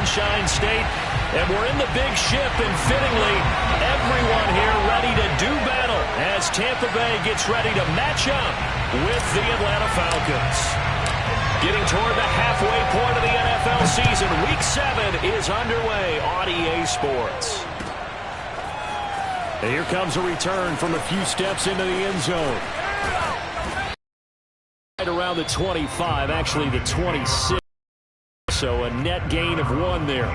Sunshine State. And we're in the big ship, and fittingly, everyone here ready to do battle as Tampa Bay gets ready to match up with the Atlanta Falcons. Getting toward the halfway point of the NFL season, Week 7 is underway on EA Sports. And here comes a return from a few steps into the end zone. Right around the 25, actually the 26. So a net gain of 1 there.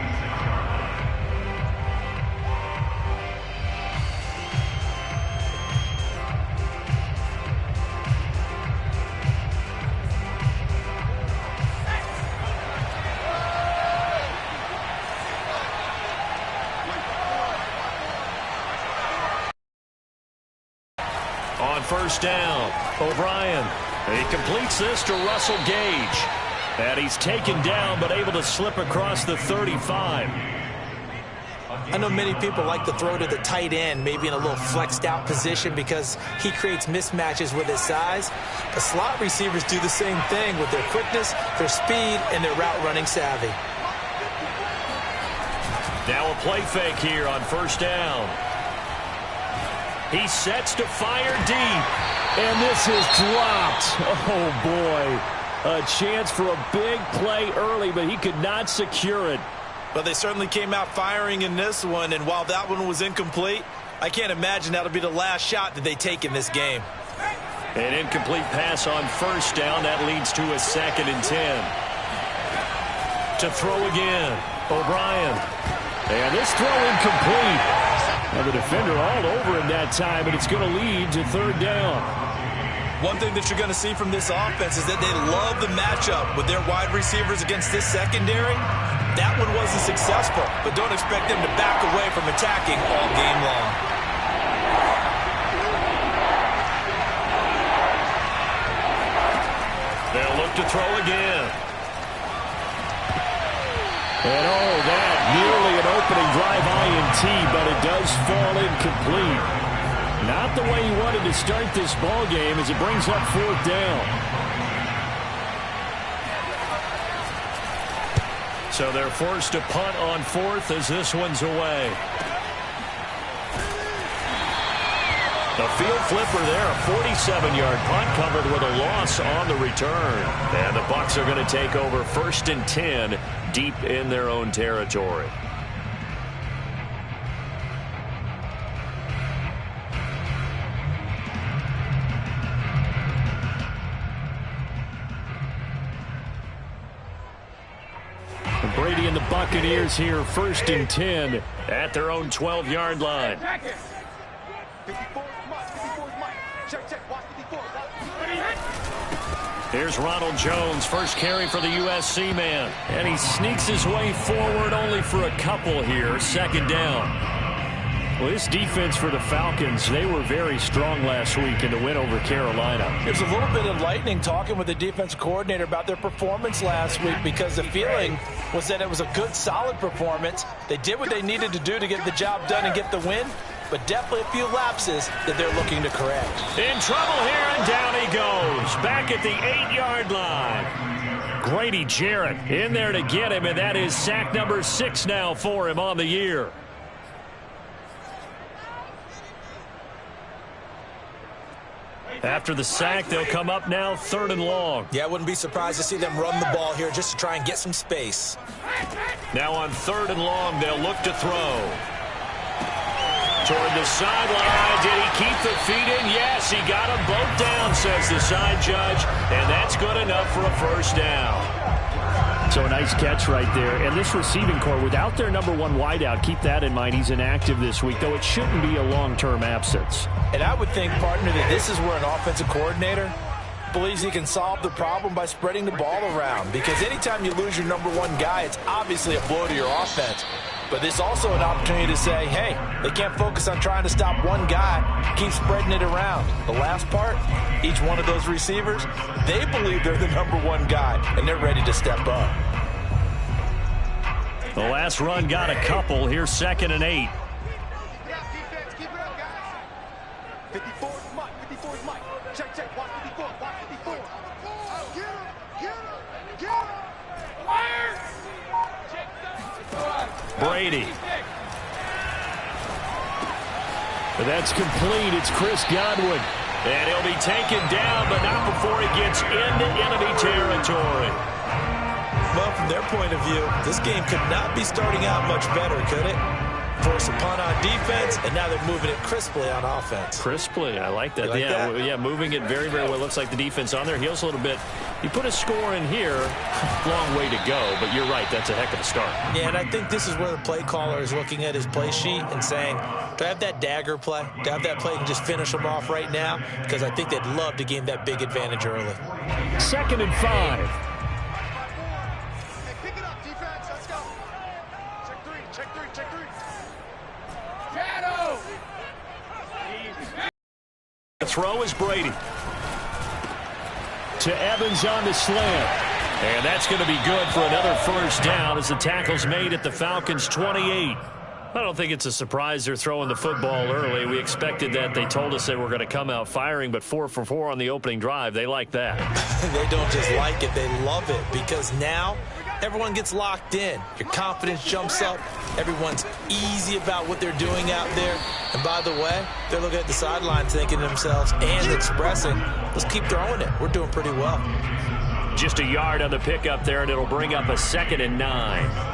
On first down, O'Brien. He completes this to Russell Gage. And he's taken down but able to slip across the 35. I know many people like to throw to the tight end, maybe in a little flexed out position because he creates mismatches with his size. The slot receivers do the same thing with their quickness, their speed, and their route running savvy. Now a play fake here on first down. He sets to fire deep, and this is dropped. Oh, boy. A chance for a big play early, but he could not secure it. But they certainly came out firing in this one, and while that one was incomplete, I can't imagine that'll be the last shot that they take in this game. An incomplete pass on first down. That leads to a 2nd and 10. To throw again, O'Brien. And this throw incomplete. Now the defender all over him that time, but it's going to lead to 3rd down. One thing that you're going to see from this offense is that they love the matchup with their wide receivers against this secondary. That one wasn't successful, but don't expect them to back away from attacking all game long. They'll look to throw again. And oh, that nearly an opening drive INT, but it does fall incomplete. Not the way he wanted to start this ball game as it brings up 4th down. So they're forced to punt on 4th as this one's away. The field flipper there, a 47-yard punt covered with a loss on the return. And the Bucs are going to take over 1st and 10 deep in their own territory. Brady and the Buccaneers here, 1st and 10 at their own 12-yard line. Here's Ronald Jones, first carry for the USC man. And he sneaks his way forward only for a couple here, 2nd down. Well, this defense for the Falcons, they were very strong last week in the win over Carolina. It was a little bit enlightening talking with the defensive coordinator about their performance last week because the feeling was that it was a good, solid performance. They did what they needed to do to get the job done and get the win, but definitely a few lapses that they're looking to correct. In trouble here, and down he goes. Back at the 8-yard line. Grady Jarrett in there to get him, and that is sack number 6 now for him on the year. After the sack, they'll come up now 3rd and long. Yeah, I wouldn't be surprised to see them run the ball here just to try and get some space. Now on 3rd and long, they'll look to throw. Toward the sideline. Did he keep the feet in? Yes, he got them both down, says the side judge. And that's good enough for a 1st down. So a nice catch right there. And this receiving core, without their number 1 wideout, keep that in mind. He's inactive this week, though it shouldn't be a long-term absence. And I would think, partner, that this is where an offensive coordinator believes he can solve the problem by spreading the ball around. Because anytime you lose your number 1 guy, it's obviously a blow to your offense. But there's also an opportunity to say, hey, they can't focus on trying to stop one guy. Keep spreading it around. The last part, each one of those receivers, they believe they're the number 1 guy, and they're ready to step up. The last run got a couple. Here's 2nd and 8. Brady. But that's complete. It's Chris Godwin. And he'll be taken down, but not before he gets into enemy territory. Well, from their point of view, this game could not be starting out much better, could it? Force a punt on defense, and now they're moving it crisply on offense. Crisply, I like that. Like that? Yeah, moving it very, very well. Looks like the defense on their heels a little bit. You put a score in here, long way to go, but you're right, that's a heck of a start. Yeah, and I think this is where the play caller is looking at his play sheet and saying, do I have that dagger play? Do I have that play and just finish them off right now? Because I think they'd love to gain that big advantage early. 2nd and 5. Pick it up, defense. Let's go. Check three. Shadow. The throw is Brady. To Evans on the slant. And that's going to be good for another first down as the tackle's made at the Falcons' 28. I don't think it's a surprise they're throwing the football early. We expected that. They told us they were going to come out firing, but 4 for 4 on the opening drive. They like that. They don't just like it, they love it, because now everyone gets locked in. Your confidence jumps up. Everyone's easy about what they're doing out there. And by the way, they're looking at the sideline thinking to themselves and expressing, let's keep throwing it. We're doing pretty well. Just a yard on the pickup there, and it'll bring up a 2nd and 9.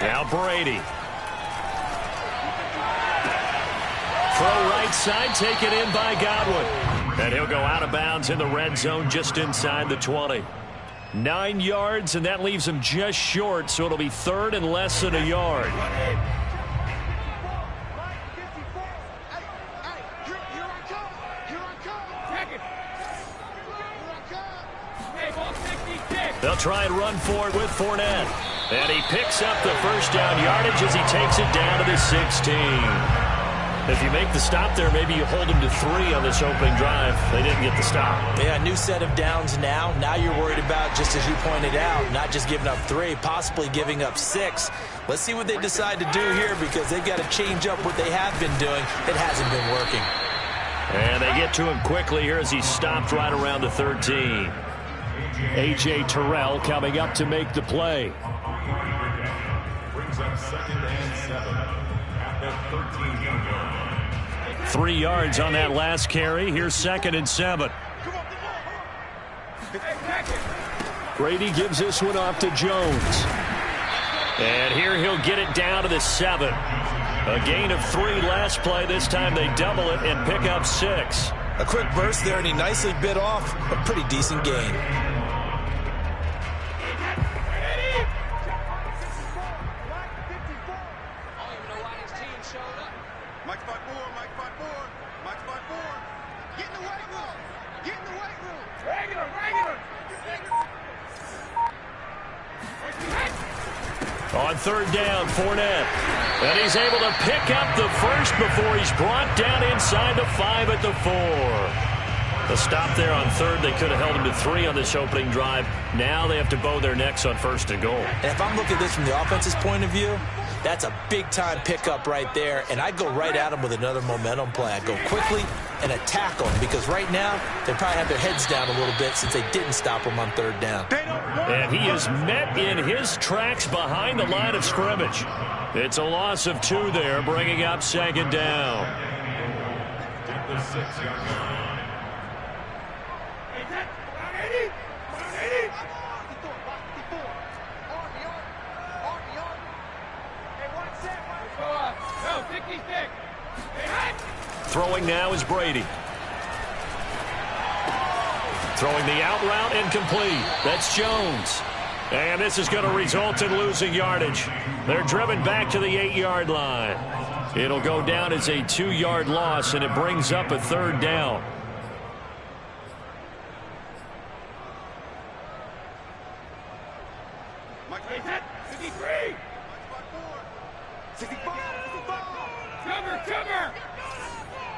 Now Brady. Throw right side, taken in by Godwin. And he'll go out of bounds in the red zone just inside the 20. 9 yards, and that leaves him just short, so it'll be 3rd and less than a yard. They'll try and run for it with Fournette. And he picks up the first down yardage as he takes it down to the 16. If you make the stop there, maybe you hold them to 3 on this opening drive. They didn't get the stop. Yeah, new set of downs now. Now you're worried about, just as you pointed out, not just giving up 3, possibly giving up 6. Let's see what they decide to do here, because they've got to change up what they have been doing. It hasn't been working. And they get to him quickly here as he stopped right around the 13. A.J. Terrell coming up to make the play. Brings up 2nd and 7 at the 13-yard line. 3 yards on that last carry. Here's 2nd and 7. Brady gives this one off to Jones. And here he'll get it down to the 7. A gain of 3 last play. This time they double it and pick up 6. A quick burst there, and he nicely bit off a pretty decent gain. On 3rd down, Fournette. And he's able to pick up the first before he's brought down inside the 5 at the 4. The stop there on 3rd. They could have held him to 3 on this opening drive. Now they have to bow their necks on 1st and goal. And if I'm looking at this from the offense's point of view, that's a big-time pickup right there. And I'd go right at him with another momentum play. I'd go quickly and attack them, because right now they probably have their heads down a little bit since they didn't stop him on 3rd down. And he is met in his tracks behind the line of scrimmage. It's a loss of 2 there, bringing up 2nd down. At the 6-yard line. Throwing now is Brady. Throwing the out route, incomplete. That's Jones. And this is going to result in losing yardage. They're driven back to the 8-yard line. It'll go down as a 2-yard loss, and it brings up a 3rd down.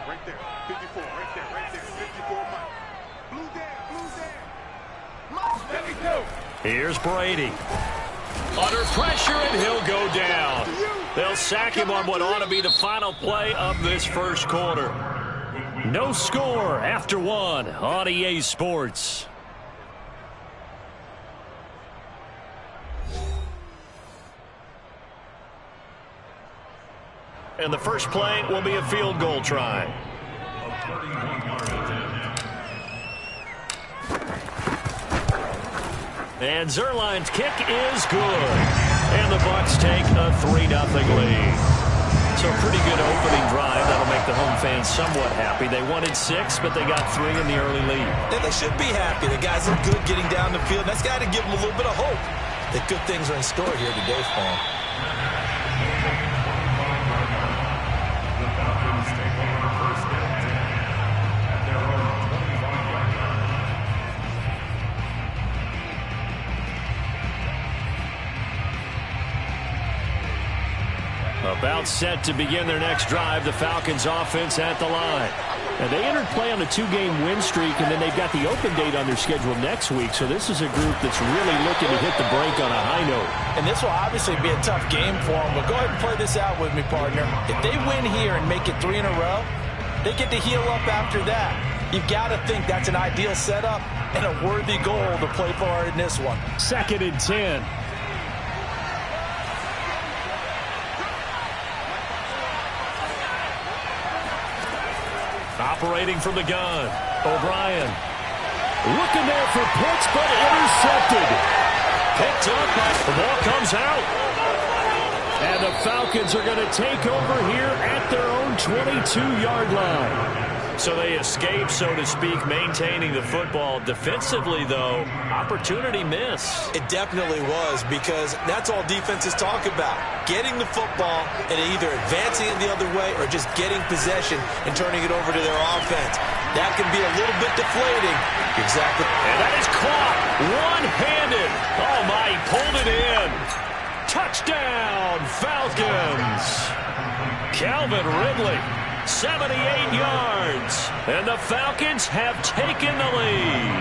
Right there, 54, right there, 54, Mike. Blue down. Here's Brady. Under pressure, and he'll go down. They'll sack him on what ought to be the final play of this first quarter. No score after one on EA Sports. And the first play will be a field goal try. And Zerline's kick is good. And the Bucs take a 3-0 lead. So a pretty good opening drive. That'll make the home fans somewhat happy. They wanted 6, but they got 3 in the early lead. And they should be happy. The guys look good getting down the field. That's got to give them a little bit of hope that good things are in store here today for them. About set to begin their next drive, the Falcons offense at the line. Now, they entered play on a 2-game win streak, and then they've got the open date on their schedule next week. So this is a group that's really looking to hit the break on a high note. And this will obviously be a tough game for them, but go ahead and play this out with me, partner. If they win here and make it 3 in a row, they get to heal up after that. You've got to think that's an ideal setup and a worthy goal to play for in this one. 2nd and 10. Operating from the gun, O'Brien. Looking there for Pitts, but intercepted. Picked up, the ball comes out. And the Falcons are going to take over here at their own 22-yard line. So they escape, so to speak, maintaining the football. Defensively, though, opportunity miss. It definitely was, because that's all defenses talk about. Getting the football and either advancing it the other way or just getting possession and turning it over to their offense. That can be a little bit deflating. Exactly. And that is caught one-handed. Oh, my, he pulled it in. Touchdown, Falcons. Calvin Ridley. 78 yards, and the Falcons have taken the lead.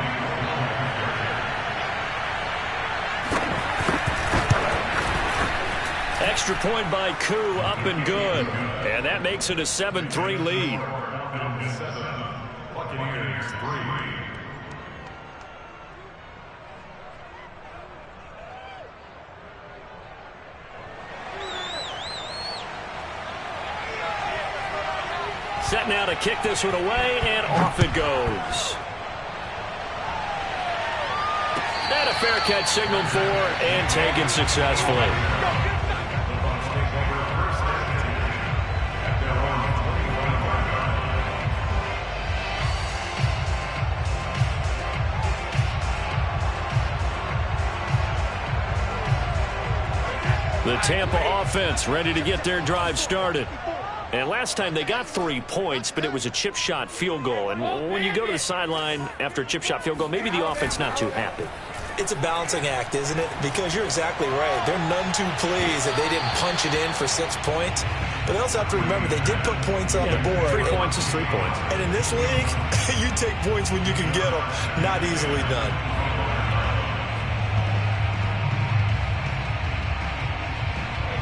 Extra point by Koo, up and good, and that makes it a 7-3 lead. Buccaneers 3. Set now to kick this one away, and off it goes. And a fair catch signaled for and taken successfully. The Tampa offense ready to get their drive started. And last time they got 3 points, but it was a chip shot field goal. And when you go to the sideline after a chip shot field goal, maybe the offense not too happy. It's a balancing act, isn't it? Because you're exactly right. They're none too pleased that they didn't punch it in for 6 points. But they also have to remember they did put points on the board. 3 points is 3 points. And in this league, you take points when you can get them. Not easily done.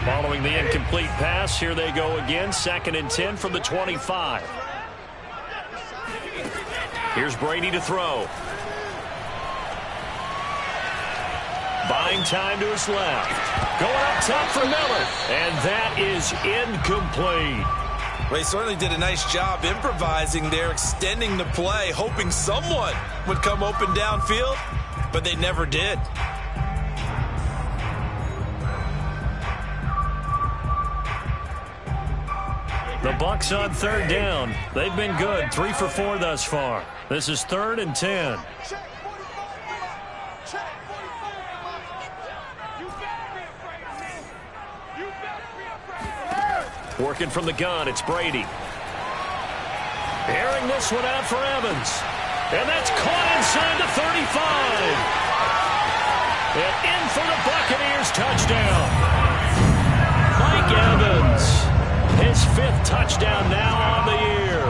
Following the incomplete pass, here they go again. 2nd and 10 from the 25. Here's Brady to throw. Buying time to his left. Going up top for Miller. And that is incomplete. Well, he certainly did a nice job improvising there, extending the play, hoping someone would come open downfield, but they never did. The Bucs on 3rd down. They've been good, 3 for 4 thus far. This is 3rd and 10. Working from the gun, it's Brady. Airing this one out for Evans. And that's caught inside the 35. And in for the Buccaneers touchdown. Mike Evans. His 5th touchdown now on the year.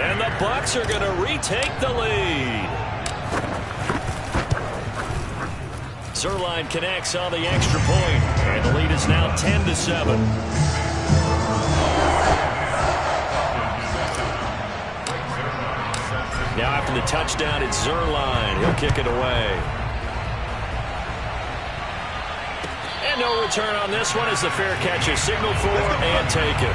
And the Bucs are going to retake the lead. Zerline connects on the extra point, and the lead is now 10-7. Now after the touchdown, it's Zerline. He'll kick it away. And no return on this one as the fair catch is signaled for and taken.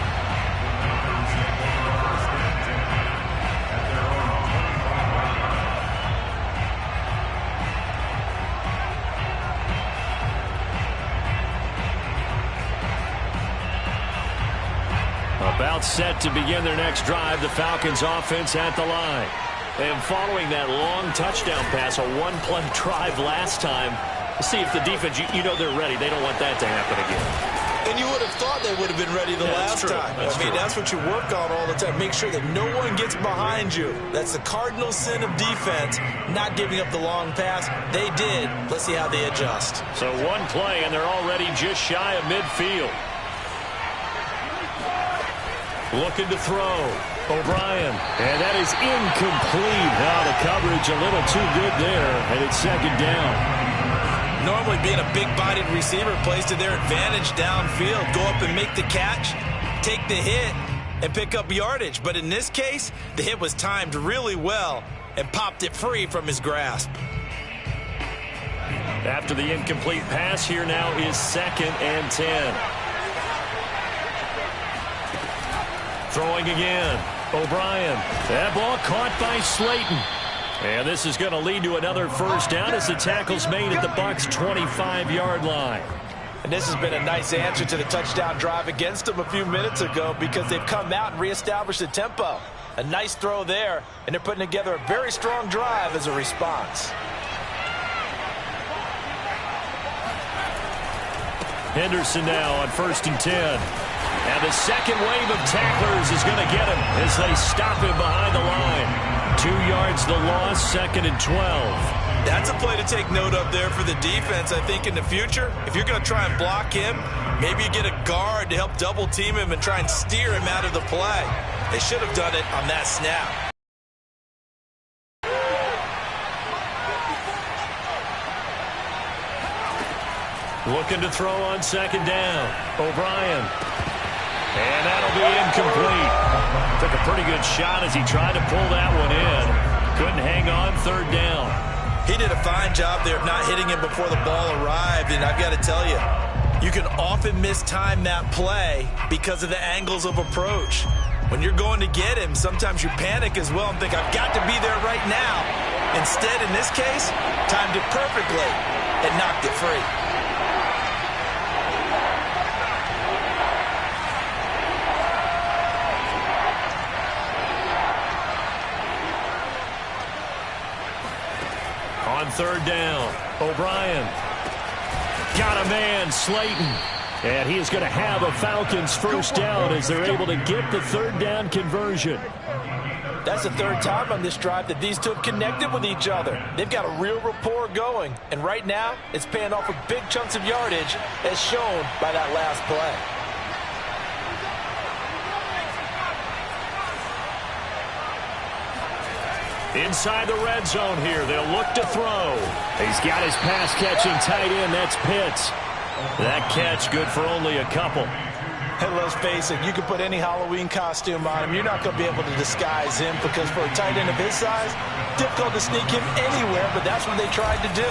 About set to begin their next drive, the Falcons offense at the line. And following that long touchdown pass, a one-play drive last time, see if the defense, you know they're ready. They don't want that to happen again. And you would have thought they would have been ready the last time. That's what you work on all the time. Make sure that no one gets behind you. That's the cardinal sin of defense, not giving up the long pass. They did. Let's see how they adjust. So one play, and they're already just shy of midfield. Looking to throw. O'Brien. And that is incomplete. Now the coverage a little too good there, and it's second down. Normally being a big-bodied receiver plays to their advantage downfield. Go up and make the catch, take the hit, and pick up yardage. But in this case, the hit was timed really well and popped it free from his grasp. After the incomplete pass, here now is 2nd and 10. Throwing again. O'Brien. That ball caught by Slayton. And this is going to lead to another first down as the tackle's made at the Bucs' 25-yard line. And this has been a nice answer to the touchdown drive against them a few minutes ago because they've come out and reestablished the tempo. A nice throw there, and they're putting together a very strong drive as a response. Henderson now on 1st and 10. And the second wave of tacklers is going to get him as they stop him behind the line. 2 yards the loss, 2nd and 12. That's a play to take note of there for the defense, I think, in the future. If you're going to try and block him, maybe you get a guard to help double team him and try and steer him out of the play. They should have done it on that snap. Looking to throw on 2nd down. O'Brien. And that'll be incomplete. Took a pretty good shot as he tried to pull that one in. Couldn't hang on 3rd down. He did a fine job there of not hitting him before the ball arrived. And I've got to tell you, you can often mistime that play because of the angles of approach. When you're going to get him, sometimes you panic as well and think, I've got to be there right now. Instead, in this case, timed it perfectly and knocked it free. On 3rd down, O'Brien. Got a man, Slayton. And he is going to have a Falcons first down as they're able to get the 3rd down conversion. That's the 3rd time on this drive that these two have connected with each other. They've got a real rapport going. And right now, it's paying off with big chunks of yardage as shown by that last play. Inside the red zone here, they'll look to throw. He's got his pass-catching tight end, that's Pitts. That catch good for only a couple. Hey, let's face it, you can put any Halloween costume on him. You're not going to be able to disguise him because for a tight end of his size, difficult to sneak him anywhere, but that's what they tried to do.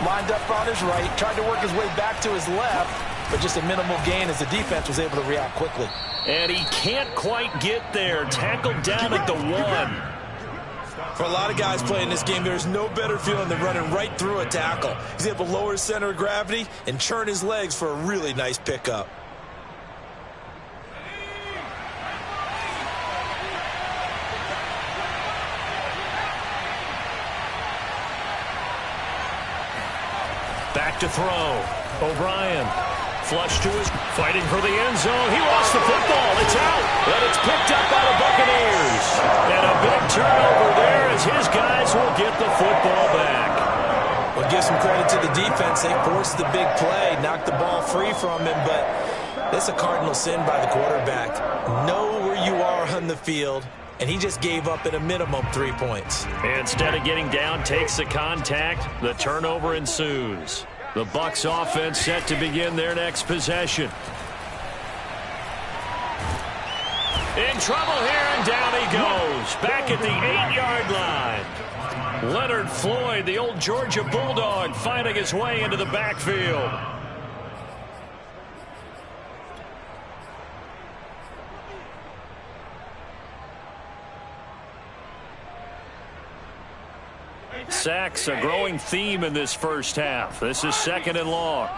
Lined up on his right, tried to work his way back to his left, but just a minimal gain as the defense was able to react quickly. And he can't quite get there. Tackled down at the 1. For a lot of guys playing this game, there's no better feeling than running right through a tackle. He's able to lower his center of gravity and churn his legs for a really nice pickup. Back to throw. O'Brien. Flush to his, fighting for the end zone. He lost the football. It's out. And it's picked up by the Buccaneers. And a big turnover there as his guys will get the football back. Well, give some credit to the defense. They forced the big play, knocked the ball free from him, but that's a cardinal sin by the quarterback. Know where you are on the field, and he just gave up at a minimum 3 points. Instead of getting down, takes the contact. The turnover ensues. The Bucs offense set to begin their next possession. In trouble here, and down he goes. Back at the 8-yard line. Leonard Floyd, the old Georgia Bulldog, finding his way into the backfield. Sacks, a growing theme in this first half. This is 2nd and long.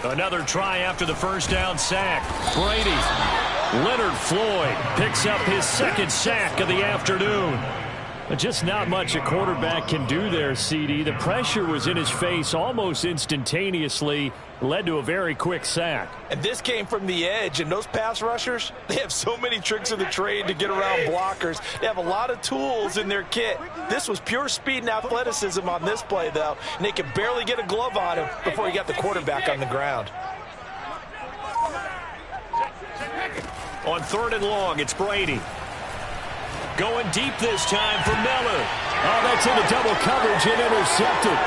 Another try after the first down sack. Brady. Leonard Floyd picks up his 2nd sack of the afternoon. Just not much a quarterback can do there, CD. The pressure was in his face almost instantaneously. Led to a very quick sack. And this came from the edge, and those pass rushers, they have so many tricks of the trade to get around blockers. They have a lot of tools in their kit. This was pure speed and athleticism on this play, though, and they could barely get a glove on him before he got the quarterback on the ground. On 3rd and long, it's Brady. Going deep this time for Miller. Oh, that's into double coverage and intercepted.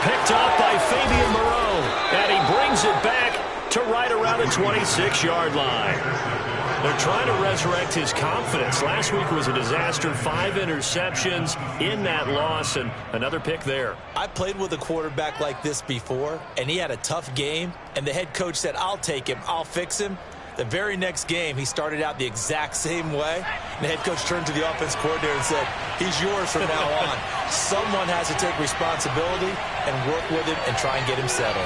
Picked off by Fabian Moreau. And he brings it back to right around the 26-yard line. They're trying to resurrect his confidence. Last week was a disaster. 5 interceptions in that loss, and another pick there. I played with a quarterback like this before, and he had a tough game, and the head coach said, I'll take him, I'll fix him. The very next game, he started out the exact same way. And the head coach turned to the offense coordinator and said, he's yours from now on. Someone has to take responsibility and work with him and try and get him settled.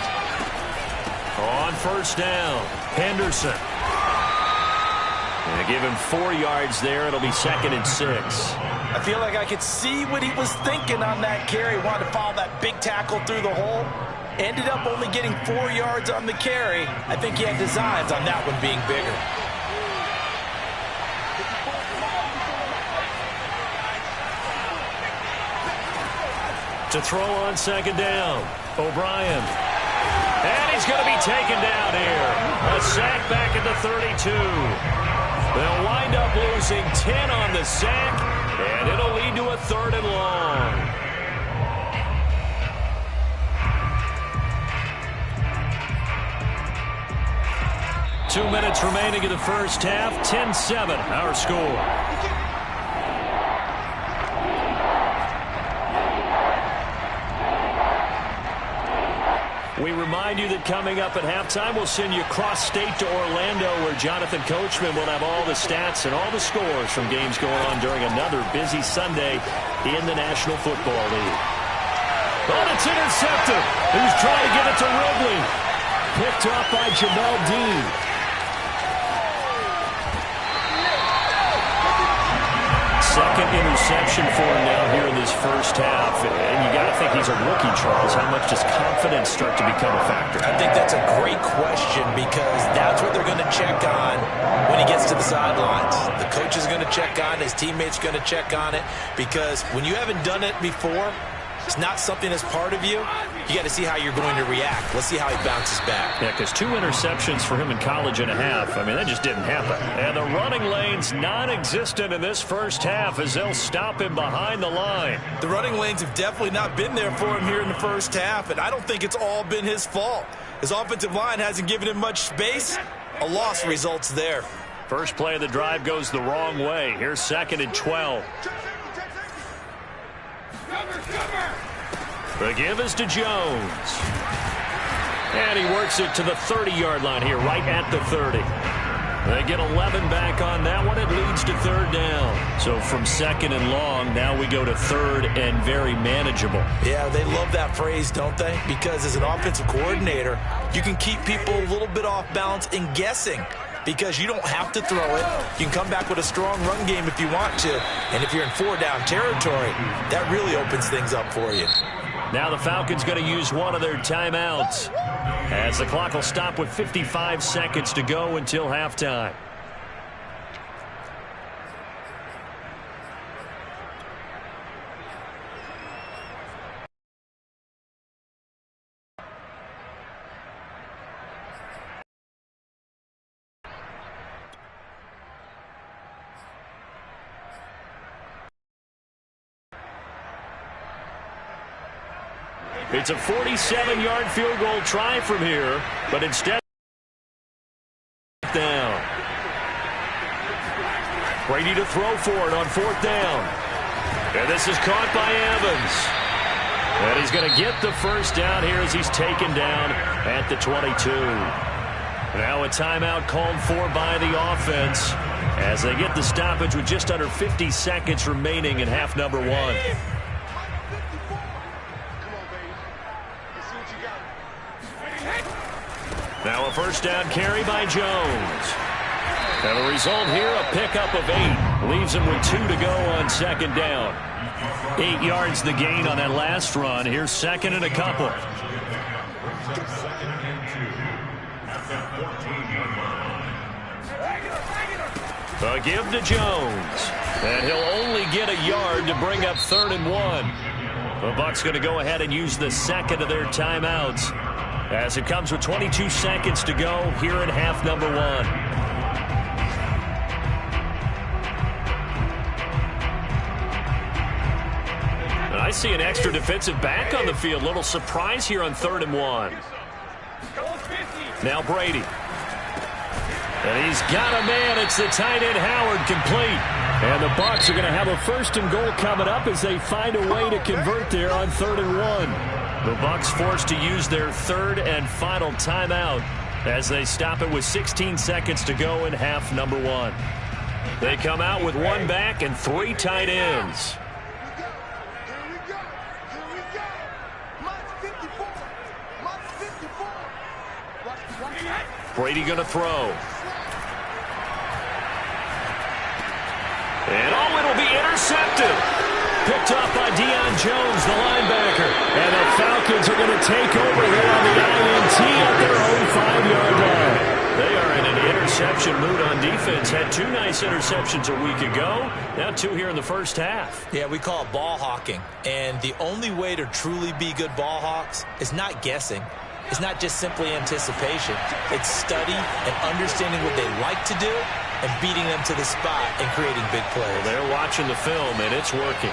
On 1st down, Henderson. And give him 4 yards there. It'll be 2nd and 6. I feel like I could see what he was thinking on that carry. Wanted to follow that big tackle through the hole. Ended up only getting 4 yards on the carry. I think he had designs on that one being bigger. To throw on 2nd down, O'Brien. And he's going to be taken down here. A sack back at the 32. They'll wind up losing 10 on the sack, and it'll lead to a 3rd and long. Two minutes remaining in the first half. 10-7, our score. We remind you that coming up at halftime, we'll send you cross-state to Orlando, where Jonathan Coachman will have all the stats and all the scores from games going on during another busy Sunday in the National Football League. But it's intercepted. He's trying to get it to Ridley. Picked off by Jamel Dean. Second interception for him now here in this first half. And you got to think he's a rookie, Charles. How much does confidence start to become a factor? I think that's a great question, because that's what they're going to check on when he gets to the sidelines. The coach is going to check on it. His teammates are going to check on it, because when you haven't done it before, it's not something that's part of you. You got to see how you're going to react. Let's see how he bounces back. Yeah, because 2 interceptions for him in college and a half. I mean, that just didn't happen. And the running lane's non-existent in this first half as they'll stop him behind the line. The running lanes have definitely not been there for him here in the first half, and I don't think it's all been his fault. His offensive line hasn't given him much space. A loss results there. First play of the drive goes the wrong way. Here's 2nd and 12. The give is to Jones. And he works it to the 30-yard line here, right at the 30. They get 11 back on that one. It leads to 3rd down. So from 2nd and long, now we go to 3rd and very manageable. Yeah, they love that phrase, don't they? Because as an offensive coordinator, you can keep people a little bit off balance and guessing, because you don't have to throw it. You can come back with a strong run game if you want to. And if you're in 4-down territory, that really opens things up for you. Now the Falcons going to use one of their timeouts, as the clock will stop with 55 seconds to go until halftime. It's a 47-yard field goal try from here, but instead down. Brady to throw for it on 4th down. And this is caught by Evans. And he's going to get the first down here as he's taken down at the 22. Now a timeout called for by the offense as they get the stoppage with just under 50 seconds remaining in half number 1. Now a first down carry by Jones. And the result here, a pickup of 8. Leaves him with 2 to go on 2nd down. 8 yards the gain on that last run. Here's 2nd and a couple. A give to Jones. And he'll only get a yard to bring up 3rd and 1. The Bucs going to go ahead and use the second of their timeouts as it comes with 22 seconds to go here in half number 1. I see an extra defensive back on the field. Little surprise here on 3rd and 1. Now Brady. And he's got a man. It's the tight end Howard, complete. And the Bucs are going to have a 1st and goal coming up as they find a way to convert there on 3rd and 1. The Bucs forced to use their 3rd and final timeout as they stop it with 16 seconds to go in half number 1. They come out with 1 back and 3 tight ends. Brady going to throw. And it'll be intercepted. Picked off by Deion Jones, the linebacker. And the Falcons are going to take over here on the INT at their own 5-yard line. They are in an interception mood on defense. Had 2 nice interceptions a week ago. Now 2 here in the first half. Yeah, we call it ball hawking. And the only way to truly be good ball hawks is not guessing. It's not just simply anticipation. It's study and understanding what they like to do and beating them to the spot and creating big plays. They're watching the film, and it's working.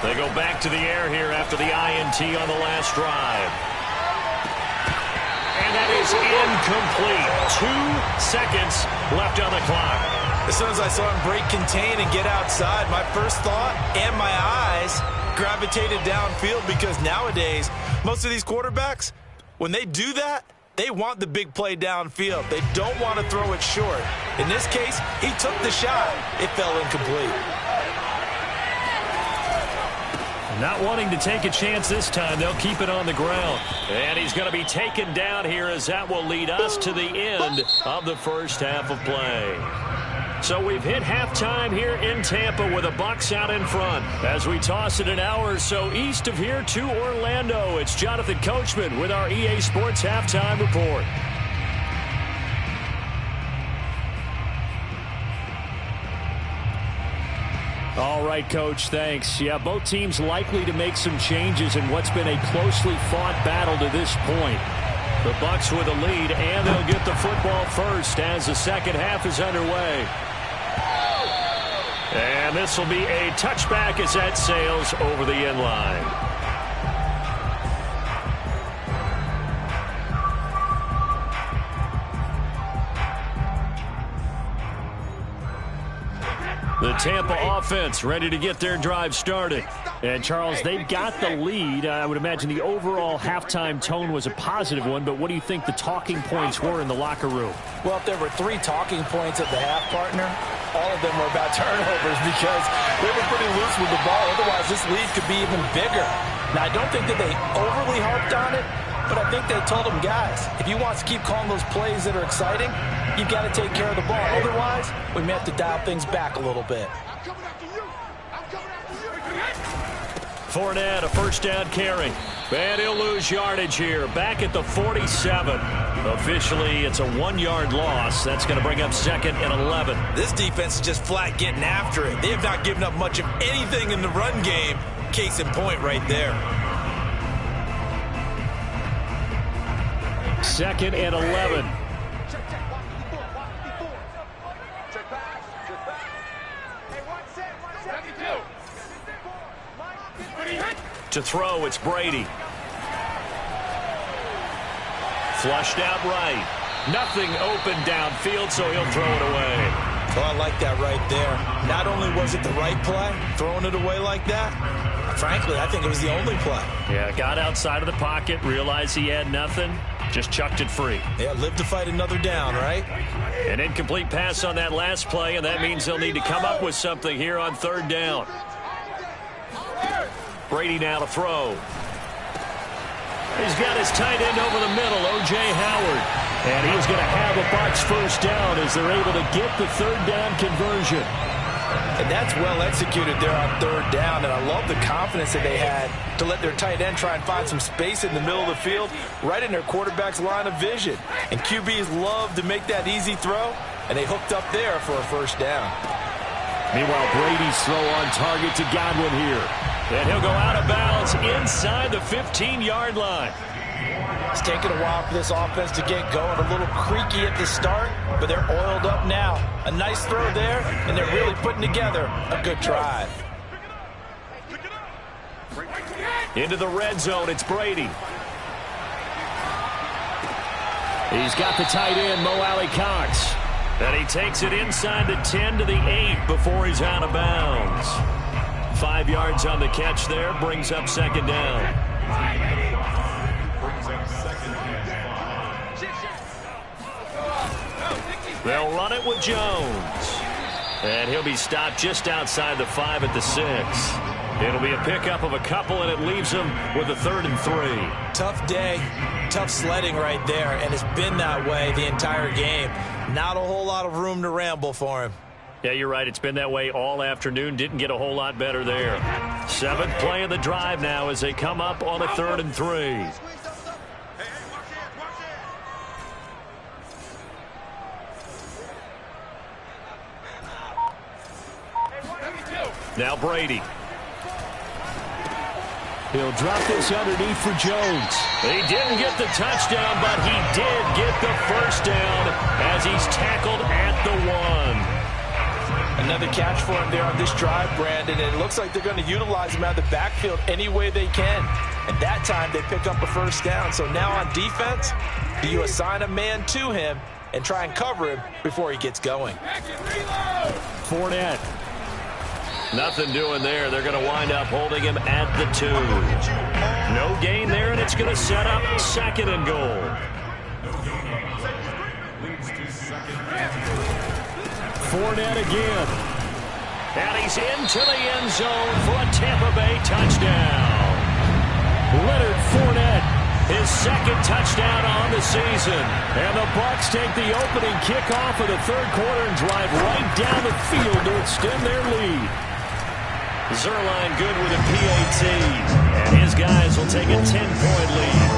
They go back to the air here after the INT on the last drive. And that is incomplete. 2 seconds left on the clock. As soon as I saw him break contain and get outside, my first thought and my eyes gravitated downfield, because nowadays, most of these quarterbacks, when they do that, they want the big play downfield. They don't want to throw it short. In this case, he took the shot. It fell incomplete. Not wanting to take a chance this time, they'll keep it on the ground. And he's going to be taken down here as that will lead us to the end of the first half of play. So we've hit halftime here in Tampa with the Bucs out in front. As we toss it an hour or so east of here to Orlando, it's Jonathan Coachman with our EA Sports Halftime Report. All right, Coach, thanks. Yeah, both teams likely to make some changes in what's been a closely fought battle to this point. The Bucs with a lead, and they'll get the football first as the second half is underway. And this will be a touchback as that sails over the end line. The Tampa offense ready to get their drive started. And, Charles, they've got the lead. I would imagine the overall halftime tone was a positive one, but what do you think the talking points were in the locker room? Well, if there were 3 talking points at the half, partner, all of them were about turnovers because they were pretty loose with the ball. Otherwise, this lead could be even bigger. Now, I don't think that they overly harped on it, but I think they told them, guys, if you want to keep calling those plays that are exciting, you've got to take care of the ball. Otherwise, we may have to dial things back a little bit. Fournette, a first down carry. And he'll lose yardage here. Back at the 47. Officially, it's a 1-yard loss. That's going to bring up 2nd and 11. This defense is just flat getting after it. They have not given up much of anything in the run game. Case in point right there. 2nd and 11. To throw, it's Brady. Flushed out right. Nothing open downfield, so he'll throw it away. Well, I like that right there. Not only was it the right play, throwing it away like that, frankly, I think it was the only play. Yeah, got outside of the pocket, realized he had nothing, just chucked it free. Yeah, live to fight another down, right? An incomplete pass on that last play, and that means they'll need to come up with something here on third down. Brady now to throw. He's got his tight end over the middle, O.J. Howard. And he's going to have a Bucs first down as they're able to get the third down conversion. And that's well executed there on third down. And I love the confidence that they had to let their tight end try and find some space in the middle of the field, right in their quarterback's line of vision. And QBs love to make that easy throw, and they hooked up there for a first down. Meanwhile, Brady's throw on target to Godwin here. And he'll go out of bounds inside the 15-yard line. It's taken a while for this offense to get going. A little creaky at the start, but they're oiled up now. A nice throw there, and they're really putting together a good drive. Into the red zone, it's Brady. He's got the tight end, Mo Alley-Cox. And he takes it inside the 10 to the 8 before he's out of bounds. 5 yards on the catch there, brings up second down. They'll run it with Jones. And he'll be stopped just outside the 5 at the 6. It'll be a pickup of a couple, and it leaves him with a 3rd and 3. Tough day, tough sledding right there, and it's been that way the entire game. Not a whole lot of room to ramble for him. Yeah, you're right. It's been that way all afternoon. Didn't get a whole lot better there. 7th play of the drive now as they come up on a 3rd and 3. Now Brady. He'll drop this underneath for Jones. He didn't get the touchdown, but he did get the first down as he's tackled at the 1. Another catch for him there on this drive, Brandon. And it looks like they're going to utilize him out of the backfield any way they can. And that time they pick up a first down. So now on defense, do you assign a man to him and try and cover him before he gets going? Fournette. Nothing doing there. They're going to wind up holding him at the 2. No gain there, and it's going to set up 2nd and goal. Fournette again. And he's into the end zone for a Tampa Bay touchdown. Leonard Fournette, his 2nd touchdown on the season. And the Bucs take the opening kickoff of the 3rd quarter and drive right down the field to extend their lead. Zerline good with a PAT, and his guys will take a 10-point lead.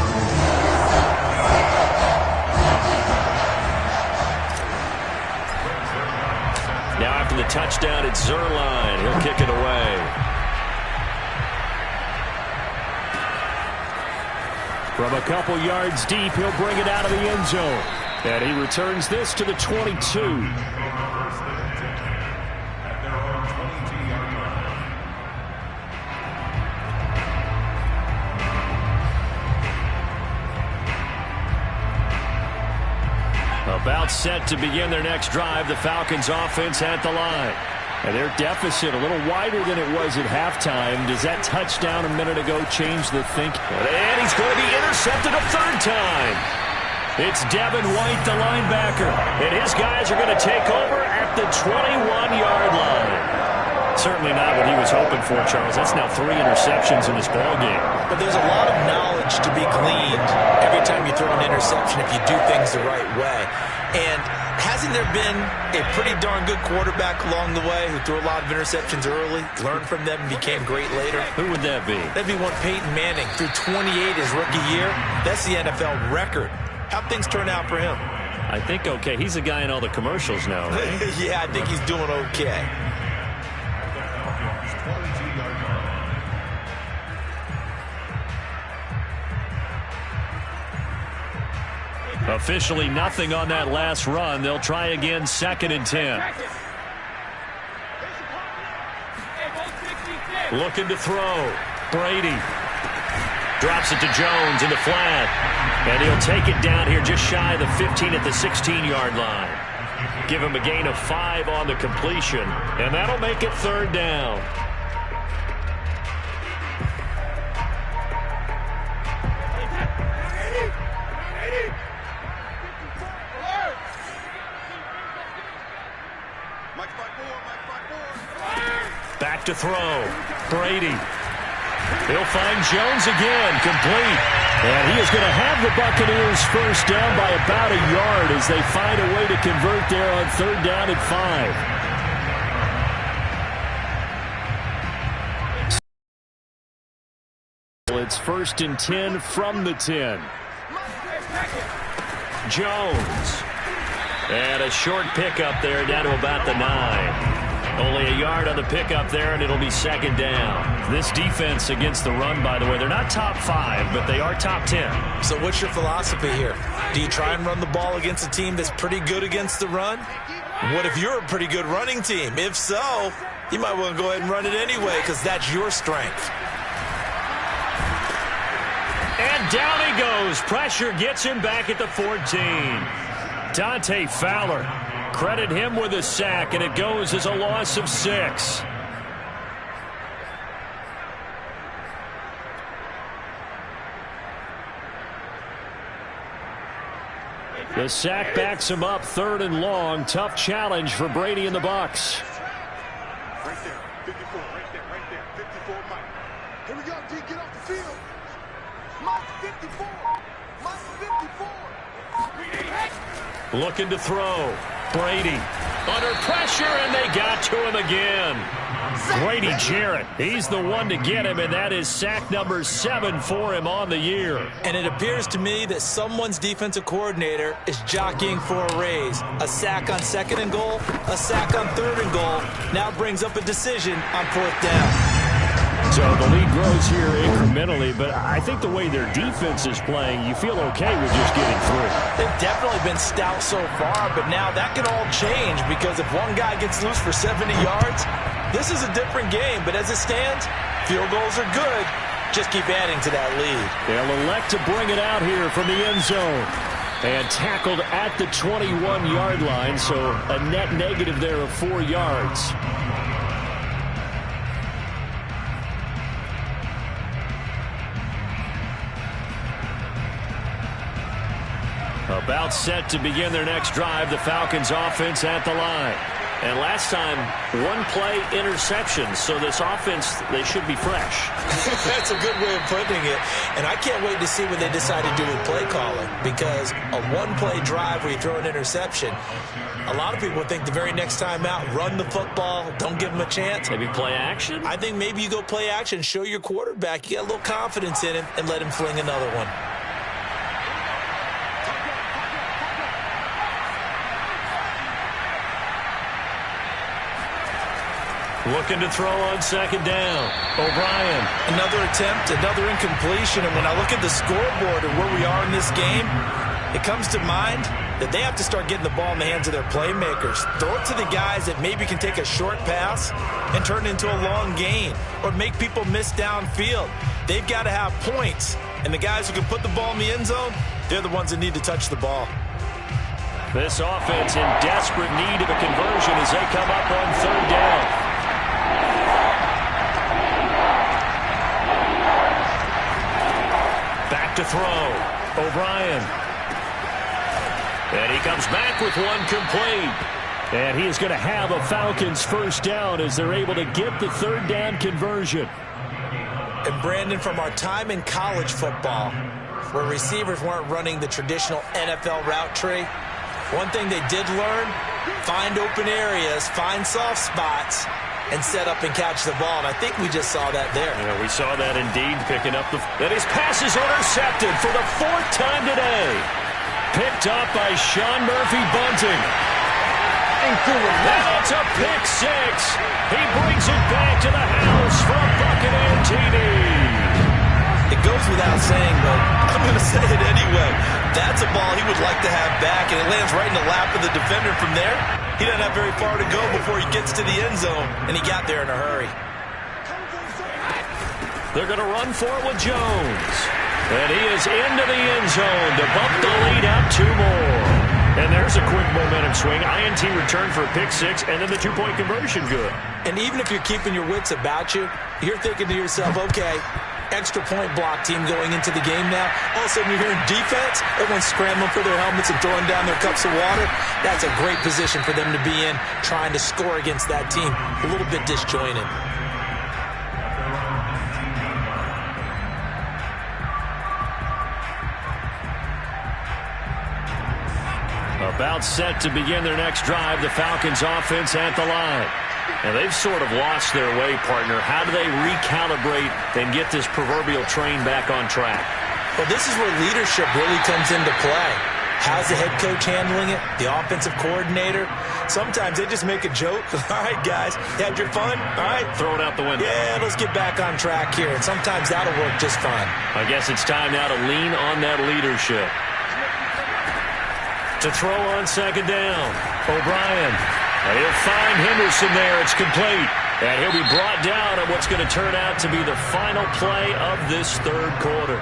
Now after the touchdown, it's Zerline. He'll kick it away. From a couple yards deep, he'll bring it out of the end zone. And he returns this to the 22. About set to begin their next drive, the Falcons offense at the line. And their deficit a little wider than it was at halftime. Does that touchdown a minute ago change the thinking? And he's going to be intercepted a 3rd time. It's Devin White, the linebacker. And his guys are going to take over at the 21-yard line. Certainly not what he was hoping for, Charles. That's now 3 interceptions in this ballgame. But there's a lot of knowledge to be gleaned every time you throw an interception if you do things the right way. And hasn't there been a pretty darn good quarterback along the way who threw a lot of interceptions early, learned from them, and became great later? Who would that be? That'd be one Peyton Manning. Threw 28 his rookie year. That's the NFL record. How'd things turn out for him? I think okay. He's the guy in all the commercials now, right? Yeah, I think he's doing okay. Officially nothing on that last run. They'll try again, 2nd and 10. Looking to throw. Brady. Drops it to Jones in the flat. And he'll take it down here just shy of the 15 at the 16-yard line. Give him a gain of 5 on the completion. And that'll make it 3rd down. Back to throw. Brady. He'll find Jones again, complete. And he is going to have the Buccaneers first down by about a yard as they find a way to convert there on 3rd down and 5. It's 1st and 10 from the 10. Jones. And a short pickup there down to about the 9. Only a yard on the pickup there, and it'll be 2nd down. This defense against the run, by the way, they're not top 5, but they are top 10. So what's your philosophy here? Do you try and run the ball against a team that's pretty good against the run? What if you're a pretty good running team? If so, you might want to go ahead and run it anyway because that's your strength. And down he goes. Pressure gets him back at the 14. Dante Fowler. Credit him with a sack, and it goes as a loss of 6. The sack backs him up 3rd and long. Tough challenge for Brady and the Bucs. Right there, 54, right there, 54, Mike. Here we go, D, get off the field. Mike, 54, Mike, 54. Looking to throw. Brady under pressure, and they got to him again. Grady Jarrett, he's the one to get him, and that is sack number 7 for him on the year. And it appears to me that someone's defensive coordinator is jockeying for a raise. A sack on 2nd and goal, a sack on 3rd and goal. Now brings up a decision on 4th down. So the lead grows here incrementally, but I think the way their defense is playing, you feel okay with just getting through. They've definitely been stout so far, but now that can all change because if one guy gets loose for 70 yards, this is a different game. But as it stands, field goals are good. Just keep adding to that lead. They'll elect to bring it out here from the end zone. And tackled at the 21-yard line, so a net negative there of 4 yards. About set to begin their next drive, the Falcons offense at the line. And last time, 1-play interception, so this offense, they should be fresh. That's a good way of putting it. And I can't wait to see what they decide to do with play calling, because a 1-play drive where you throw an interception, a lot of people think the very next time out, run the football, don't give them a chance. Maybe play action? I think maybe you go play action, show your quarterback you got a little confidence in him, and let him fling another one. Looking to throw on 2nd down. O'Brien. Another attempt, another incompletion. And when I look at the scoreboard and where we are in this game, it comes to mind that they have to start getting the ball in the hands of their playmakers. Throw it to the guys that maybe can take a short pass and turn it into a long gain or make people miss downfield. They've got to have points. And the guys who can put the ball in the end zone, they're the ones that need to touch the ball. This offense in desperate need of a conversion as they come up on 3rd down. To throw. O'Brien. And he comes back with one complete. And he is going to have a Falcons first down as they're able to get the 3rd down conversion. And Brandon, from our time in college football, where receivers weren't running the traditional NFL route tree, one thing they did learn, find open areas, find soft spots, and set up and catch the ball. And I think we just saw that there. Yeah, we saw that indeed, picking up that his pass is intercepted for the 4th time today. Picked up by Sean Murphy-Bunting. And it's a pick 6. He brings it back to the house for a Buccaneer TD. It goes without saying, but I'm going to say it anyway. That's a ball he would like to have back, and it lands right in the lap of the defender from there. He doesn't have very far to go before he gets to the end zone, and he got there in a hurry. They're going to run for it with Jones. And he is into the end zone to bump the lead out 2 more. And there's a quick momentum swing. INT return for a pick 6, and then the 2-point conversion good. And even if you're keeping your wits about you, you're thinking to yourself, okay, extra point block team going into the game now. All of a sudden you're hearing defense, everyone's scrambling for their helmets and throwing down their cups of water. That's a great position for them to be in, trying to score against that team. A little bit disjointed. About set to begin their next drive, the Falcons offense at the line. And they've sort of lost their way, partner. How do they recalibrate and get this proverbial train back on track? Well, this is where leadership really comes into play. How's the head coach handling it? The offensive coordinator? Sometimes they just make a joke. All right, guys, you had your fun? All right. Throw it out the window. Yeah, let's get back on track here. And sometimes that'll work just fine. I guess it's time now to lean on that leadership. To throw on second down, O'Brien. And he'll find Henderson there. It's complete. And he'll be brought down on what's going to turn out to be the final play of this third quarter.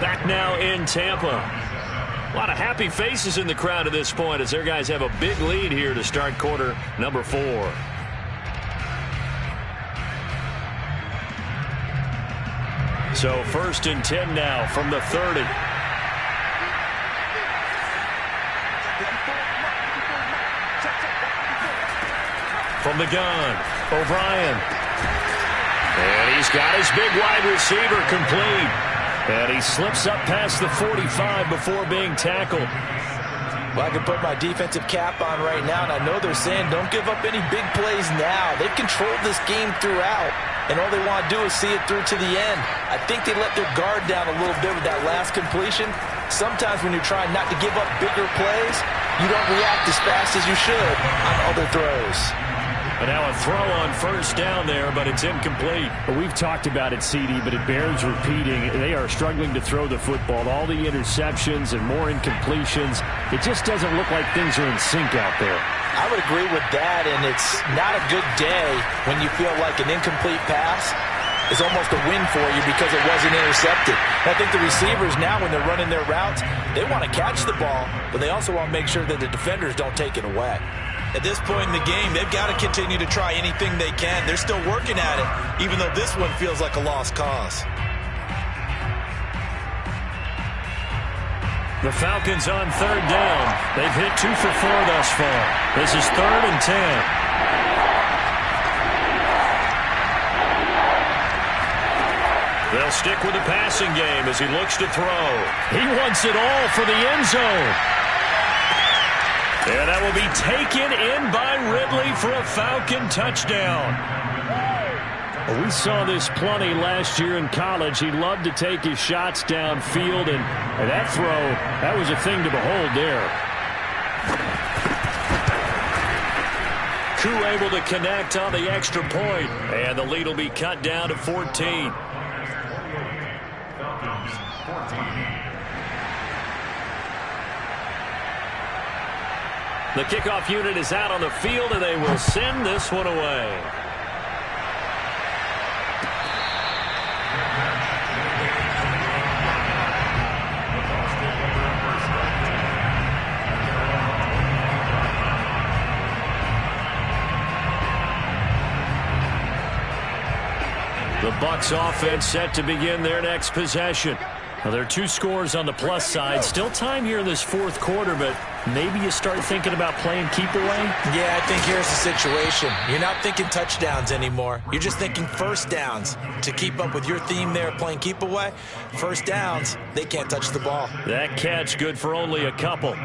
Back now in Tampa. A lot of happy faces in the crowd at this point as their guys have a big lead here to start quarter number 4. So 1st and 10 now from the 30. From the gun, O'Brien. And he's got his big wide receiver complete. And he slips up past the 45 before being tackled. Well, I can put my defensive cap on right now, and I know they're saying don't give up any big plays now. They've controlled this game throughout, and all they want to do is see it through to the end. I think they let their guard down a little bit with that last completion. Sometimes when you're trying not to give up bigger plays, you don't react as fast as you should on other throws. And now a throw on first down there, but it's incomplete. Well, we've talked about it, CD, but it bears repeating. They are struggling to throw the football. All the interceptions and more incompletions. It just doesn't look like things are in sync out there. I would agree with that, and it's not a good day when you feel like an incomplete pass is almost a win for you because it wasn't intercepted. I think the receivers now, when they're running their routes, they want to catch the ball, but they also want to make sure that the defenders don't take it away. At this point in the game, they've got to continue to try anything they can. They're still working at it, even though this one feels like a lost cause. The Falcons on third down. They've hit 2 for 4 thus far. This is 3rd and 10. They'll stick with the passing game as he looks to throw. He wants it all for the end zone. And that will be taken in by Ridley for a Falcon touchdown. Well, we saw this plenty last year in college. He loved to take his shots downfield, and that throw, that was a thing to behold there. Koo able to connect on the extra point, and the lead will be cut down to 14. The kickoff unit is out on the field, and they will send this one away. The Bucs offense set to begin their next possession. Now, there are 2 scores on the plus side. Still time here in this 4th quarter, but maybe you start thinking about playing keep away? Yeah, I think here's the situation. You're not thinking touchdowns anymore. You're just thinking first downs. To keep up with your theme there, playing keep away, first downs, they can't touch the ball. That catch good for only a couple.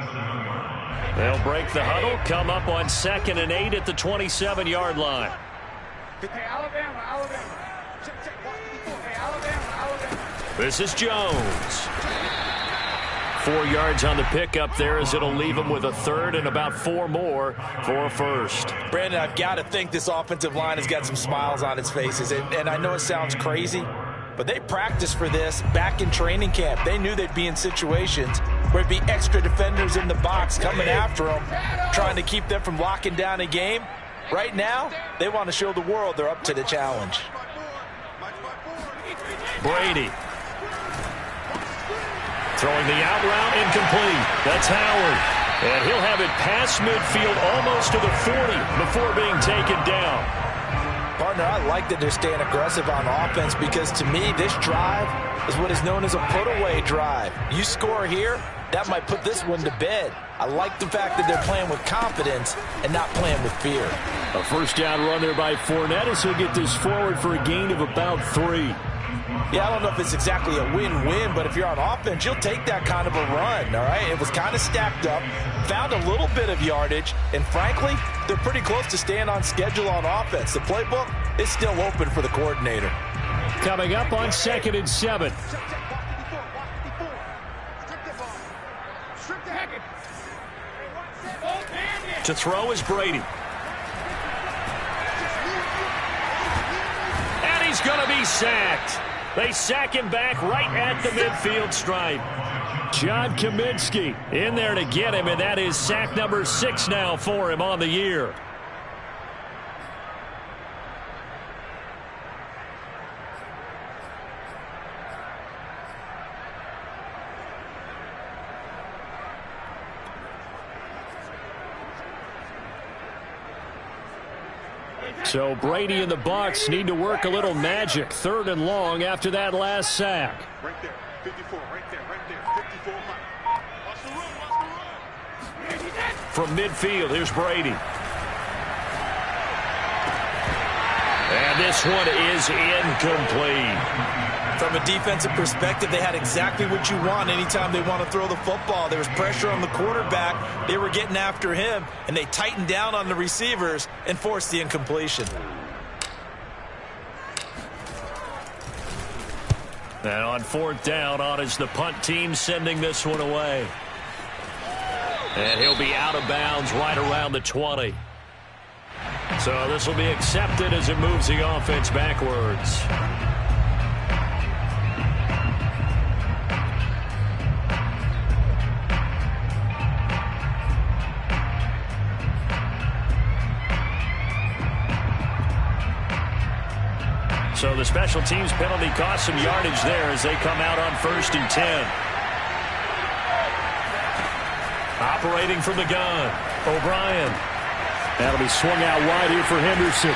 They'll break the huddle, come up on 2nd and 8 at the 27-yard line. This is Jones. 4 yards on the pickup there as it'll leave him with a 3rd and about 4 more for a first. Brandon, I've got to think this offensive line has got some smiles on its faces. And I know it sounds crazy, but they practiced for this back in training camp. They knew they'd be in situations where it'd be extra defenders in the box coming after them, trying to keep them from locking down a game. Right now, they want to show the world they're up to the challenge. Brady. Throwing the out route, incomplete. That's Howard. And he'll have it past midfield almost to the 40 before being taken down. Partner, I like that they're staying aggressive on offense because to me, this drive is what is known as a put-away drive. You score here, that might put this one to bed. I like the fact that they're playing with confidence and not playing with fear. A first down run there by Fournette as he'll get this forward for a gain of about 3. Yeah, I don't know if it's exactly a win-win, but if you're on offense, you'll take that kind of a run, all right? It was kind of stacked up, found a little bit of yardage, and frankly, they're pretty close to staying on schedule on offense. The playbook is still open for the coordinator. Coming up on 2nd and 7. To throw is Brady. And he's going to be sacked. They sack him back right at the midfield stripe. John Kaminsky in there to get him, and that is sack number 6 now for him on the year. So Brady and the Bucs need to work a little magic. 3rd and long after that last sack. Right there, 54, right there, 54 Mike. Watch the run. From midfield, here's Brady. And this one is incomplete. From a defensive perspective, they had exactly what you want anytime they want to throw the football. There was pressure on the quarterback. They were getting after him, and they tightened down on the receivers and forced the incompletion. And on 4th down, on is the punt team sending this one away. And he'll be out of bounds right around the 20. So this will be accepted as it moves the offense backwards. So the special teams penalty cost some yardage there as they come out on 1st and 10. Operating from the gun, O'Brien. That'll be swung out wide here for Henderson.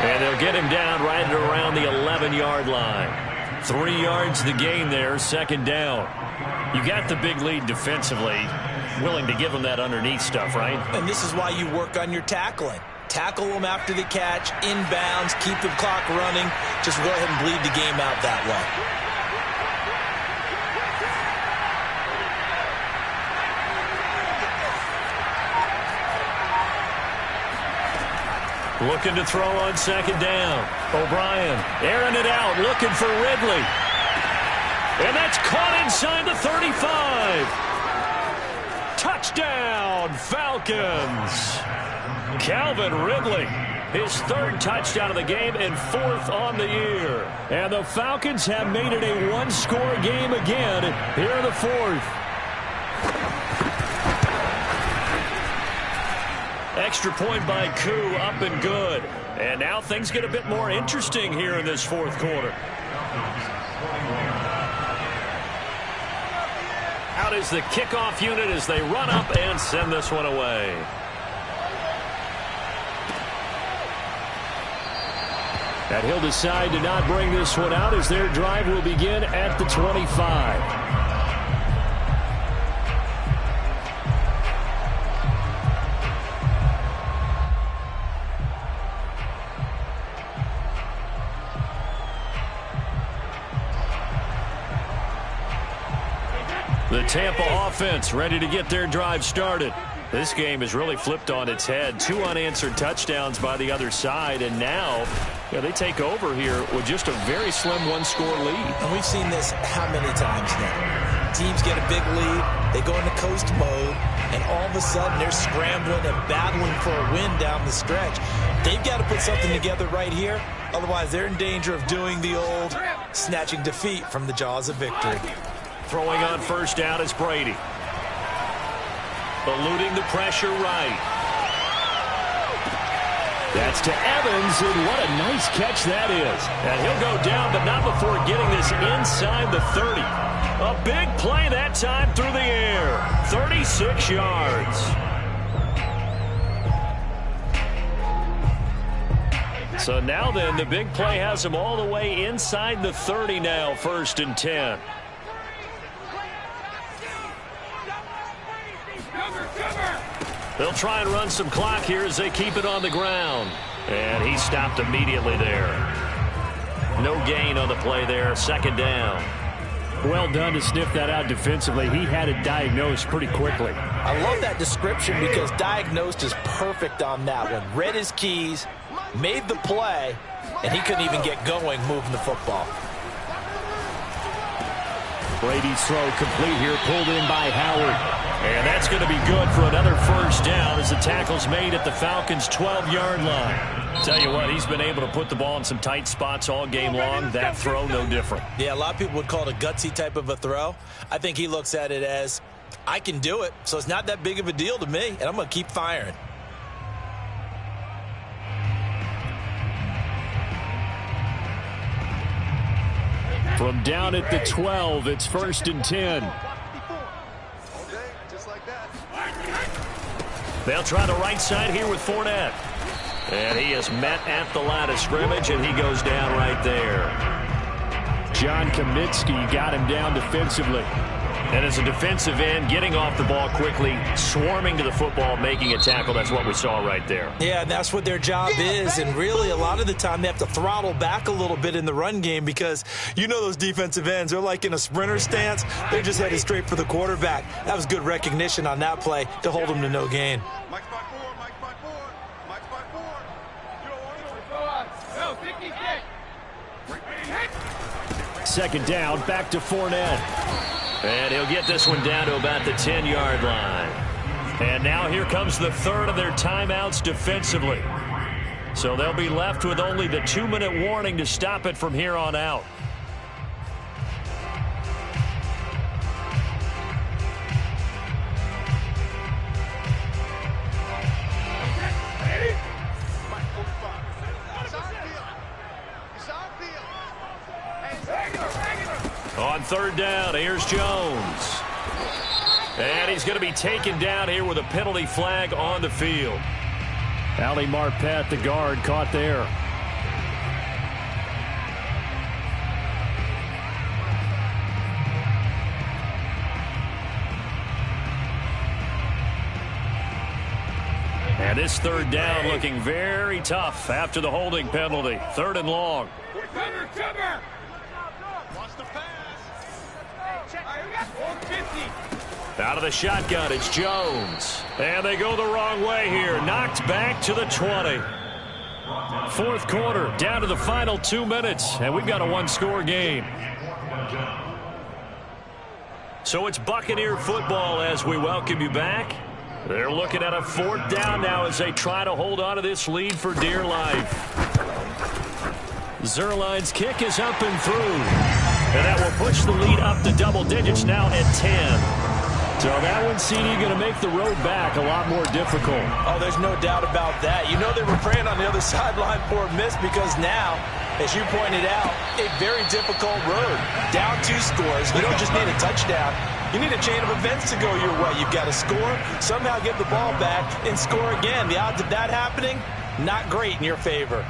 And they'll get him down right at around the 11-yard line. 3 yards the gain there, 2nd down. You got the big lead defensively. Willing to give them that underneath stuff, right? And this is why you work on your tackling. Tackle them after the catch, inbounds, keep the clock running. Just go ahead and bleed the game out that way. Looking to throw on 2nd down. O'Brien airing it out, looking for Ridley. And that's caught inside the 35. Touchdown, Falcons. Calvin Ridley, his 3rd touchdown of the game and 4th on the year. And the Falcons have made it a 1-score game again here in the 4th. Extra point by Koo, up and good. And now things get a bit more interesting here in this 4th quarter. Out is the kickoff unit as they run up and send this one away. And he'll decide to not bring this one out as their drive will begin at the 25. The Tampa offense ready to get their drive started. This game is really flipped on its head. 2 unanswered touchdowns by the other side, and now they take over here with just a very slim 1-score lead. And we've seen this how many times now? Teams get a big lead, they go into coast mode, and all of a sudden they're scrambling and battling for a win down the stretch. They've got to put something together right here, otherwise they're in danger of doing the old snatching defeat from the jaws of victory. Throwing on 1st down is Brady. Eluding the pressure right. That's to Evans, and what a nice catch that is. And he'll go down, but not before getting this inside the 30. A big play that time through the air. 36 yards. So now then, the big play has him all the way inside the 30 now, 1st and 10. They'll try and run some clock here as they keep it on the ground. And he stopped immediately there. No gain on the play there, 2nd down. Well done to sniff that out defensively. He had it diagnosed pretty quickly. I love that description because diagnosed is perfect on that one. Read his keys, made the play, and he couldn't even get going moving the football. Brady's throw complete here, pulled in by Howard. And that's going to be good for another 1st down as the tackle's made at the Falcons' 12-yard line. Tell you what, he's been able to put the ball in some tight spots all game long. That throw, no different. Yeah, a lot of people would call it a gutsy type of a throw. I think he looks at it as, I can do it, so it's not that big of a deal to me, and I'm going to keep firing. From down at the 12, it's 1st and 10. They'll try the right side here with Fournette. And he is met at the line of scrimmage, and he goes down right there. John Kaminsky got him down defensively. And as a defensive end, getting off the ball quickly, swarming to the football, making a tackle. That's what we saw right there. Yeah, and that's what their job is. And really, a lot of the time, they have to throttle back a little bit in the run game because you know those defensive ends, they're like in a sprinter stance. They're just headed straight for the quarterback. That was good recognition on that play to hold them to no gain. Mike's by 4, Mike's by 4, Mike's by 4. 2nd down, back to Fournette. And he'll get this one down to about the 10-yard line. And now here comes the 3rd of their timeouts defensively. So they'll be left with only the 2-minute warning to stop it from here on out. On 3rd down, here's Jones. And he's going to be taken down here with a penalty flag on the field. Ali Marpet, the guard, caught there. And this 3rd down looking very tough after the holding penalty. 3rd and long. Cover! Watch the pass. Out of the shotgun, it's Jones. And they go the wrong way here. Knocked back to the 20. 4th quarter, down to the final 2 minutes. And we've got a 1-score game. So it's Buccaneer football as we welcome you back. They're looking at a 4th down now as they try to hold on to this lead for dear life. Zerline's kick is up and through. And that will push the lead up to double digits now at 10. So that one, CD, going to make the road back a lot more difficult. Oh, there's no doubt about that. You know they were praying on the other sideline for a miss because now, as you pointed out, a very difficult road. Down 2 scores. You don't just need a touchdown. You need a chain of events to go your way. You've got to score, somehow get the ball back, and score again. The odds of that happening, not great in your favor.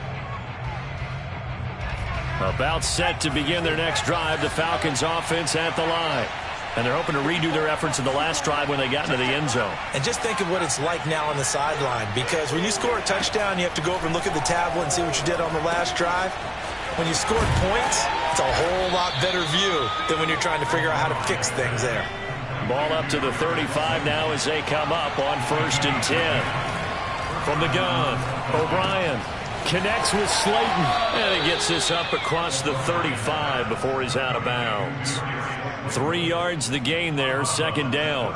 About set to begin their next drive, the Falcons offense at the line. And they're hoping to redo their efforts in the last drive when they got into the end zone. And just think of what it's like now on the sideline, because when you score a touchdown, you have to go over and look at the tablet and see what you did on the last drive. When you scored points, it's a whole lot better view than when you're trying to figure out how to fix things there. Ball up to the 35 now as they come up on 1st and 10. From the gun, O'Brien connects with Slayton. And he gets this up across the 35 before he's out of bounds. 3 yards the gain there, 2nd down.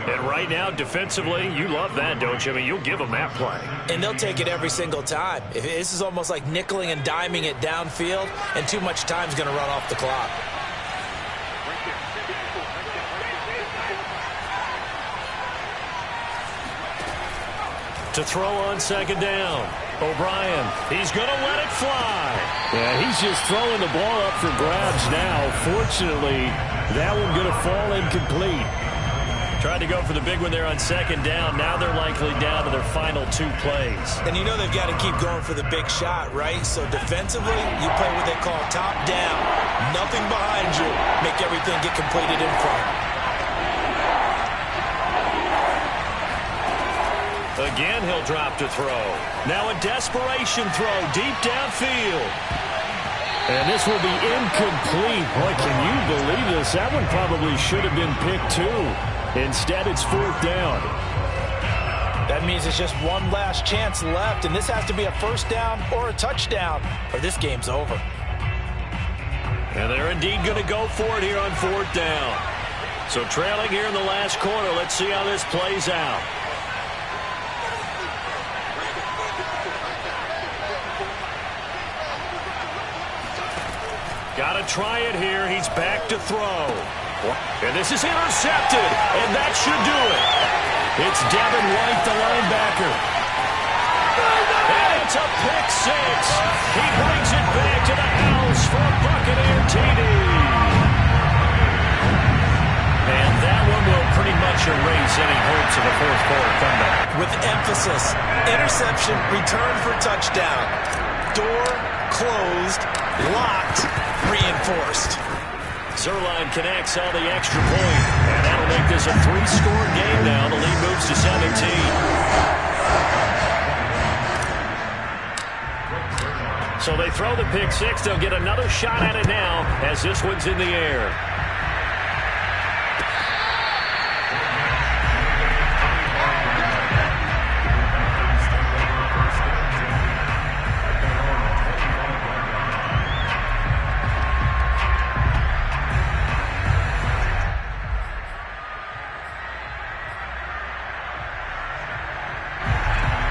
And right now, defensively, you love that, don't you? I mean, you'll give them that play. And they'll take it every single time. This is almost like nickeling and diming it downfield, and too much time's going to run off the clock. To throw on 2nd down. O'Brien, he's going to let it fly. Yeah, he's just throwing the ball up for grabs now. Fortunately, that one going to fall incomplete. Tried to go for the big one there on second down. Now they're likely down to their final 2 plays. And you know they've got to keep going for the big shot, right? So defensively, you play what they call top down. Nothing behind you. Make everything get completed in front. Again, he'll drop to throw. Now a desperation throw deep downfield. And this will be incomplete. Boy, can you believe this? That one probably should have been picked too. Instead, it's 4th down. That means it's just one last chance left, and this has to be a first down or a touchdown, or this game's over. And they're indeed going to go for it here on 4th down. So trailing here in the last quarter, let's see how this plays out. Got to try it here. He's back to throw. And this is intercepted, and that should do it. It's Devin White, the linebacker. And it's a pick 6. He brings it back to the house for a Buccaneer TD. And that one will pretty much erase any hopes of a fourth quarter comeback. With emphasis, interception, return for touchdown. Door closed, locked, reinforced. Zerline connects on the extra point, and that'll make this a 3-score game now. The lead moves to 17. So they throw the pick 6. They'll get another shot at it now as this one's in the air.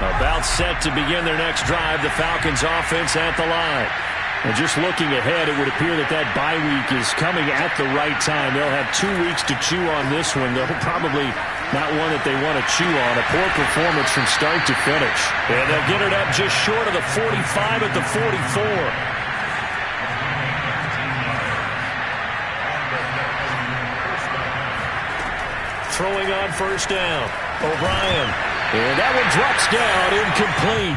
About set to begin their next drive, the Falcons offense at the line. And just looking ahead, it would appear that that bye week is coming at the right time. They'll have 2 weeks to chew on this one. They'll probably not one that they want to chew on. A poor performance from start to finish. And they'll get it up just short of the 45 at the 44. Throwing on first down. O'Brien. And that one drops down, incomplete.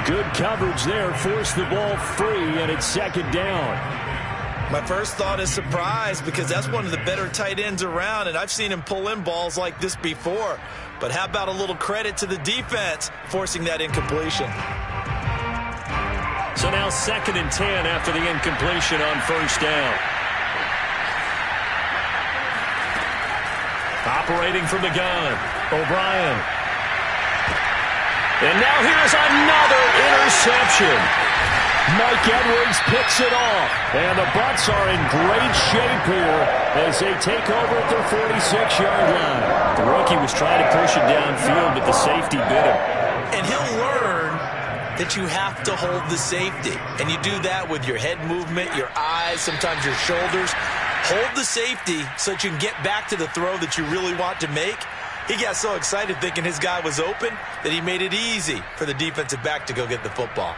Good coverage there, forced the ball free, and it's 2nd down. My first thought is surprise, because that's one of the better tight ends around, and I've seen him pull in balls like this before. But how about a little credit to the defense forcing that incompletion? So now 2nd and 10 after the incompletion on first down. Operating from the gun, O'Brien. And now here's another interception. Mike Edwards picks it off. And the Bucs are in great shape here as they take over at their 46-yard line. The rookie was trying to push it downfield, but the safety bit him. And he'll learn that you have to hold the safety. And you do that with your head movement, your eyes, sometimes your shoulders. Hold the safety so that you can get back to the throw that you really want to make. He got so excited thinking his guy was open that he made it easy for the defensive back to go get the football.